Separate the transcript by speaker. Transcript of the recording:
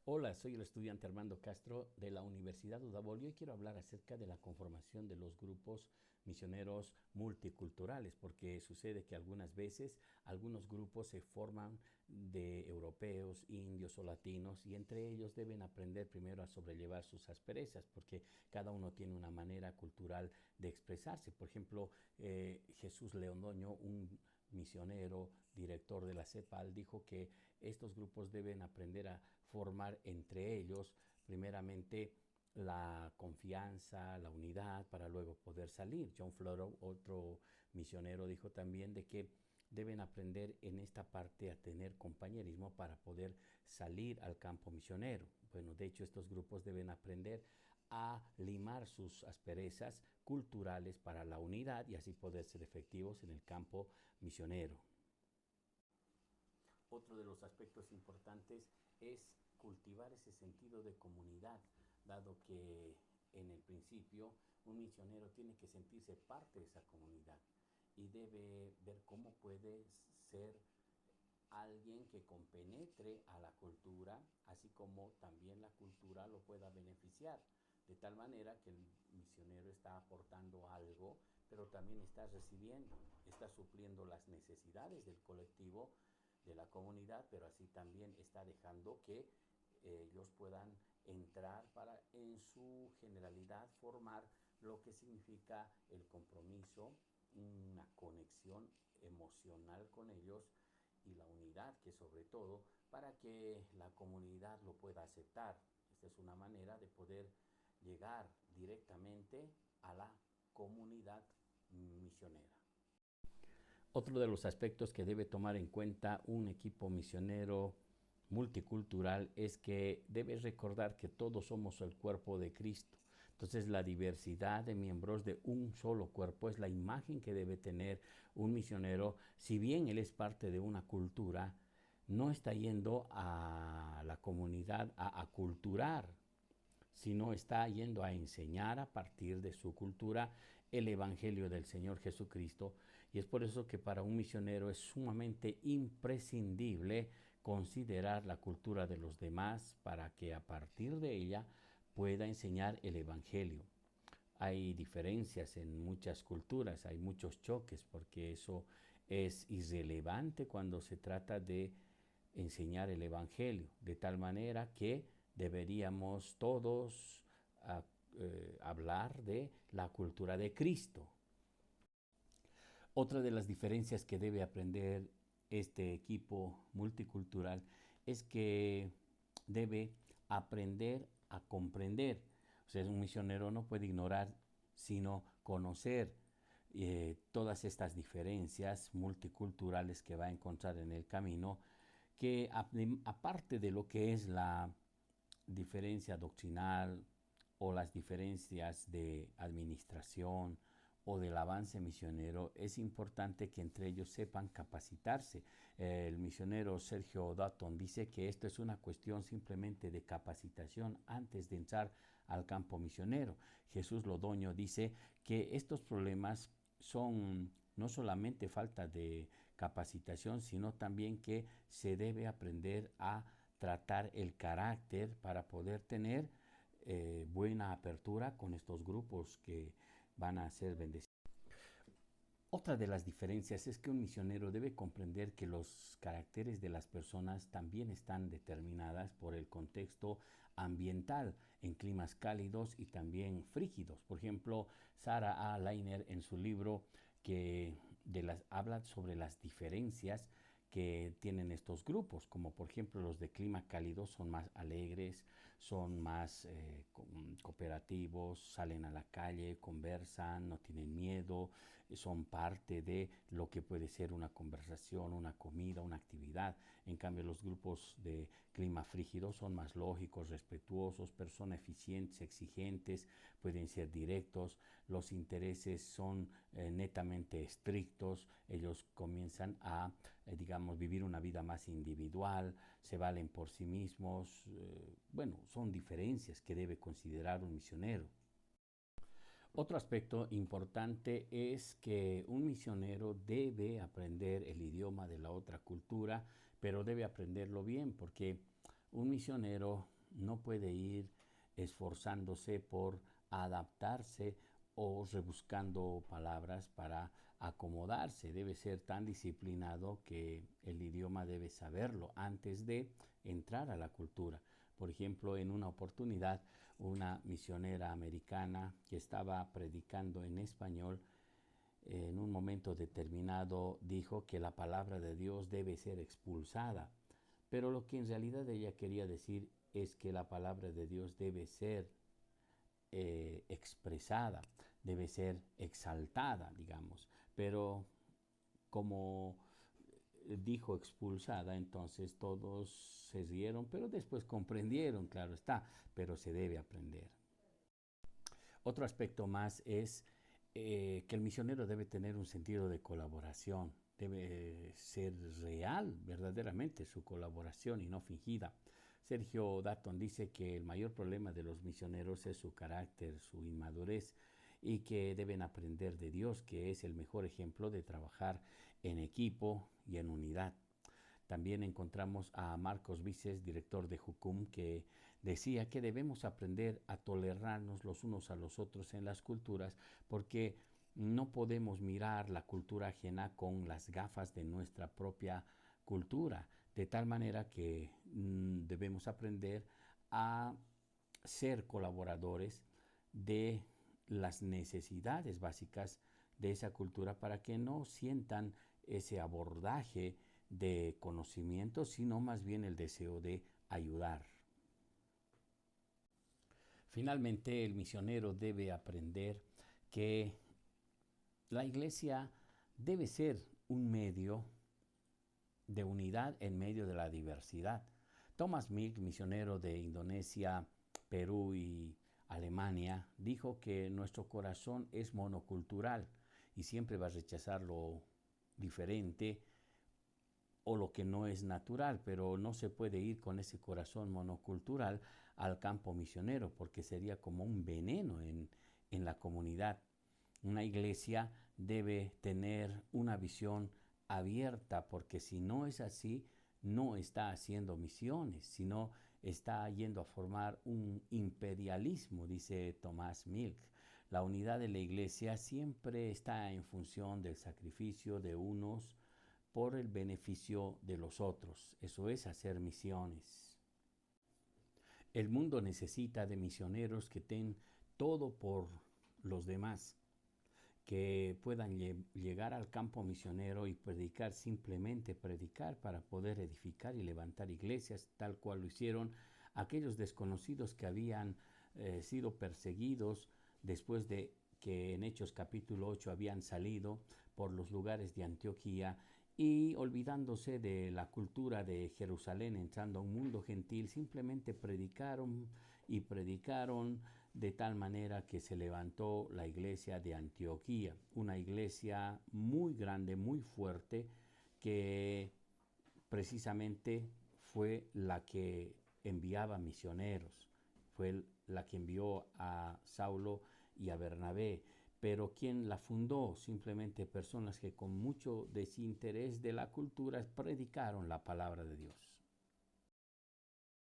Speaker 1: Hola, soy el estudiante Armando Castro de la Universidad Udabol y hoy quiero hablar acerca de la conformación de los grupos misioneros multiculturales, porque sucede que algunas veces algunos grupos se forman de europeos, indios o latinos y entre ellos deben aprender primero a sobrellevar sus asperezas, porque cada uno tiene una manera cultural de expresarse. Por ejemplo, Jesús Leondoño, un misionero, director de la CEPAL, dijo que estos grupos deben aprender a formar entre ellos, primeramente, la confianza, la unidad, para luego poder salir. John Floro, otro misionero, dijo también de que deben aprender en esta parte a tener compañerismo para poder salir al campo misionero. Bueno, de hecho, estos grupos deben aprender a limar sus asperezas culturales para la unidad y así poder ser efectivos en el campo misionero. Otro de los aspectos importantes es cultivar ese sentido de comunidad, dado que en el principio un misionero tiene que sentirse parte de esa comunidad y debe ver cómo puede ser alguien que compenetre a la cultura, así como también la cultura lo pueda beneficiar, de tal manera que el misionero está aportando algo, pero también está recibiendo, está supliendo las necesidades del colectivo, de la comunidad, pero así también está dejando que ellos puedan entrar para en su generalidad formar lo que significa el compromiso, una conexión emocional con ellos y la unidad, que sobre todo para que la comunidad lo pueda aceptar. Esta es una manera de poder llegar directamente a la comunidad misionera. Otro de los aspectos que debe tomar en cuenta un equipo misionero multicultural es que debe recordar que todos somos el cuerpo de Cristo. Entonces la diversidad de miembros de un solo cuerpo es la imagen que debe tener un misionero. Si bien él es parte de una cultura, no está yendo a la comunidad a aculturar, sino está yendo a enseñar a partir de su cultura el Evangelio del Señor Jesucristo. Y es por eso que para un misionero es sumamente imprescindible considerar la cultura de los demás para que a partir de ella pueda enseñar el Evangelio. Hay diferencias en muchas culturas, hay muchos choques, porque eso es irrelevante cuando se trata de enseñar el Evangelio, de tal manera que deberíamos todos hablar de la cultura de Cristo. Otra de las diferencias que debe aprender este equipo multicultural es que debe aprender a comprender. O sea, un misionero no puede ignorar, sino conocer todas estas diferencias multiculturales que va a encontrar en el camino, que aparte de lo que es la diferencia doctrinal o las diferencias de administración o del avance misionero, es importante que entre ellos sepan capacitarse. El misionero Sergio Dutton dice que esto es una cuestión simplemente de capacitación antes de entrar al campo misionero. Jesús Lodoño dice que estos problemas son no solamente falta de capacitación, sino también que se debe aprender a tratar el carácter para poder tener buena apertura con estos grupos que van a ser bendecidos. Otra de las diferencias es que un misionero debe comprender que los caracteres de las personas también están determinadas por el contexto ambiental en climas cálidos y también frígidos. Por ejemplo, Sarah A. Leiner en su libro habla sobre las diferencias que tienen estos grupos, como por ejemplo los de clima cálido son más alegres, son más cooperativos, salen a la calle, conversan, no tienen miedo, son parte de lo que puede ser una conversación, una comida, una actividad. En cambio, los grupos de clima frígido son más lógicos, respetuosos, personas eficientes, exigentes, pueden ser directos, los intereses son netamente estrictos, ellos comienzan a, digamos, vivir una vida más individual, se valen por sí mismos. Bueno, son diferencias que debe considerar un misionero. Otro aspecto importante es que un misionero debe aprender el idioma de la otra cultura, pero debe aprenderlo bien, porque un misionero no puede ir esforzándose por adaptarse o rebuscando palabras para acomodarse. Debe ser tan disciplinado que el idioma debe saberlo antes de entrar a la cultura. Por ejemplo, en una oportunidad, una misionera americana que estaba predicando en español, en un momento determinado dijo que la palabra de Dios debe ser expulsada. Pero lo que en realidad ella quería decir es que la palabra de Dios debe ser expresada, debe ser exaltada, digamos. Pero como dijo expulsada, entonces todos se rieron, pero después comprendieron, claro está, pero se debe aprender. Otro aspecto más es que el misionero debe tener un sentido de colaboración, debe ser real verdaderamente su colaboración y no fingida. Sergio Datton dice que el mayor problema de los misioneros es su carácter, su inmadurez, y que deben aprender de Dios, que es el mejor ejemplo de trabajar en equipo y en unidad. También encontramos a Marcos Vices, director de Jucum, que decía que debemos aprender a tolerarnos los unos a los otros en las culturas, porque no podemos mirar la cultura ajena con las gafas de nuestra propia cultura, de tal manera que debemos aprender a ser colaboradores de las necesidades básicas de esa cultura para que no sientan ese abordaje de conocimiento, sino más bien el deseo de ayudar. Finalmente, el misionero debe aprender que la iglesia debe ser un medio de unidad en medio de la diversidad. Thomas Milk, misionero de Indonesia, Perú y Alemania, dijo que nuestro corazón es monocultural y siempre va a rechazar lo diferente o lo que no es natural, pero no se puede ir con ese corazón monocultural al campo misionero porque sería como un veneno en la comunidad. Una iglesia debe tener una visión abierta porque si no es así, no está haciendo misiones, sino está yendo a formar un imperialismo, dice Thomas Milk. La unidad de la iglesia siempre está en función del sacrificio de unos por el beneficio de los otros. Eso es hacer misiones. El mundo necesita de misioneros que den todo por los demás, que puedan llegar al campo misionero y predicar, simplemente predicar para poder edificar y levantar iglesias, tal cual lo hicieron aquellos desconocidos que habían sido perseguidos después de que en Hechos capítulo 8 habían salido por los lugares de Antioquía y olvidándose de la cultura de Jerusalén, entrando a un mundo gentil, simplemente predicaron y predicaron de tal manera que se levantó la iglesia de Antioquía, una iglesia muy grande, muy fuerte, que precisamente fue la que enviaba misioneros, fue la que envió a Saulo y a Bernabé, pero quien la fundó, simplemente personas que con mucho desinterés de la cultura predicaron la palabra de Dios.